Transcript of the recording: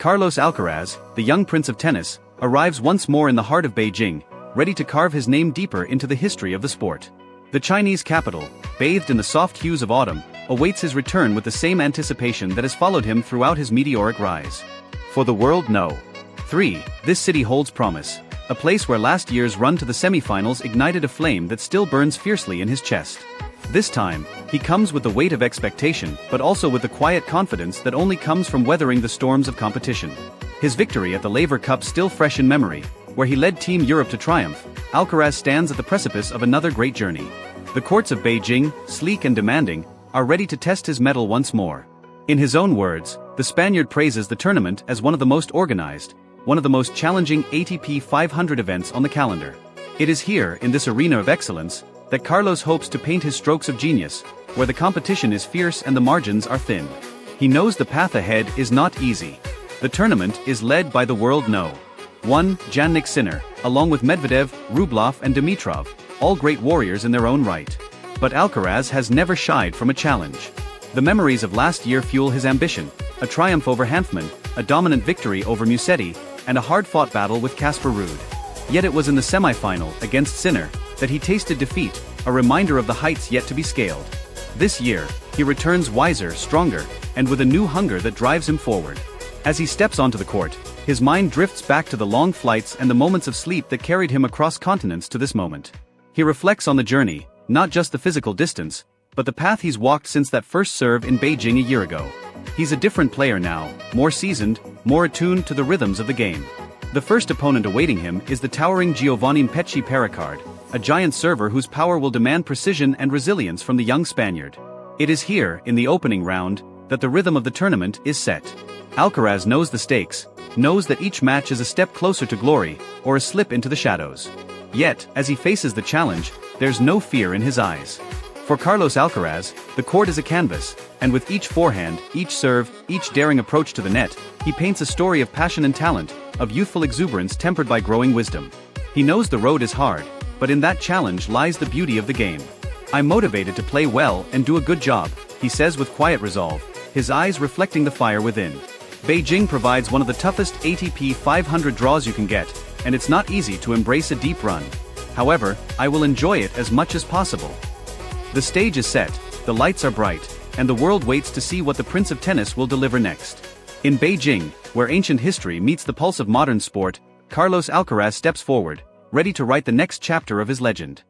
Carlos Alcaraz, the young prince of tennis, arrives once more in the heart of Beijing, ready to carve his name deeper into the history of the sport. The Chinese capital, bathed in the soft hues of autumn, awaits his return with the same anticipation that has followed him throughout his meteoric rise. For the world know. 3. This city holds promise. A place where last year's run to the semifinals ignited a flame that still burns fiercely in his chest. This time, he comes with the weight of expectation, but also with the quiet confidence that only comes from weathering the storms of competition. His victory at the Clevver Cup still fresh in memory, where he led Team Europe to triumph, Alcaraz stands at the precipice of another great journey. The courts of Beijing, sleek and demanding, are ready to test his mettle once more. In his own words, the Spaniard praises the tournament as one of the most organized, one of the most challenging ATP 500 events on the calendar. It is here, in this arena of excellence, that Carlos hopes to paint his strokes of genius, where the competition is fierce and the margins are thin. He knows the path ahead is not easy. The tournament is led by the world know. 1. Jannik Sinner, along with Medvedev, Rublev and Dimitrov, all great warriors in their own right. But Alcaraz has never shied from a challenge. The memories of last year fuel his ambition, a triumph over Hanfmann, a dominant victory over Musetti, and a hard-fought battle with Casper Ruud. Yet it was in the semi-final, against Sinner, that he tasted defeat, a reminder of the heights yet to be scaled. This year, he returns wiser, stronger, and with a new hunger that drives him forward. As he steps onto the court, his mind drifts back to the long flights and the moments of sleep that carried him across continents to this moment. He reflects on the journey, not just the physical distance, but the path he's walked since that first serve in Beijing a year ago. He's a different player now, more seasoned, more attuned to the rhythms of the game. The first opponent awaiting him is the towering Giovanni Pesci Pericard, a giant server whose power will demand precision and resilience from the young Spaniard. It is here, in the opening round, that the rhythm of the tournament is set. Alcaraz knows the stakes, knows that each match is a step closer to glory, or a slip into the shadows. Yet, as he faces the challenge, there's no fear in his eyes. For Carlos Alcaraz, the court is a canvas, and with each forehand, each serve, each daring approach to the net, he paints a story of passion and talent, of youthful exuberance tempered by growing wisdom. He knows the road is hard, but in that challenge lies the beauty of the game. I'm motivated to play well and do a good job, he says with quiet resolve, his eyes reflecting the fire within. Beijing provides one of the toughest ATP 500 draws you can get, and it's not easy to embrace a deep run. However, I will enjoy it as much as possible. The stage is set, the lights are bright, and the world waits to see what the Prince of Tennis will deliver next. In Beijing, where ancient history meets the pulse of modern sport, Carlos Alcaraz steps forward, ready to write the next chapter of his legend.